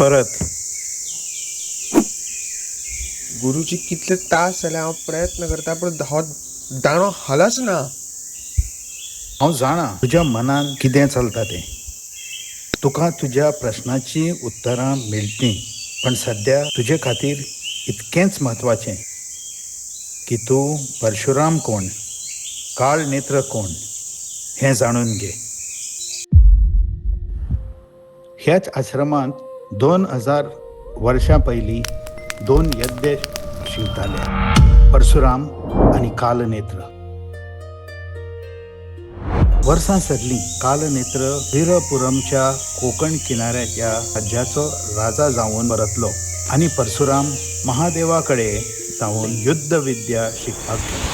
परत गुरुजी कितले तास जाले हांव प्रयत्न करता पूण हो दाणो हलच ना. हांव जाणा तुज्या मनान कितें चलता तें. तुका तुज्या प्रश्नाची उत्तरां मेळटलीं, पण सद्या तुजे खातीर इतकेंच म्हत्वाचें की तूं परशुराम कोण, काळ नेत्र कोण हें जाणून घे. ह्याच आश्रमांत 2000 वर्सां पयलीं 2 यज्ञ शिवताले, परशुराम आनी कालनेत्र. वर्सां सरलीं कालनेत्र वीरपुरमच्या कोकण किनाऱ्याच्या राज्याचो राजा जावन परतलो आनी परशुराम महादेवा कडेन जावन युद्ध विद्या शिकपाक गेलो.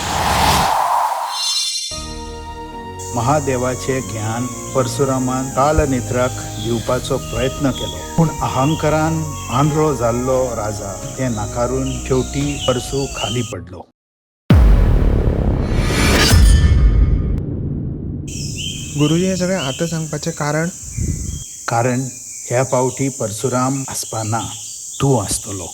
महादेवाचें ज्ञान परशुरामान कालनेत्राक दिवपाचो प्रयत्न केलो, पूण अहंकारान आंधळो जाल्लो राजा तें नाकारून शेवटी परसू खाली पडलो. गुरुजी हें सगळें आतां सांगपाचें कारण? कारण ह्या पावटी परशुराम आसपाना, तूं आसतलो.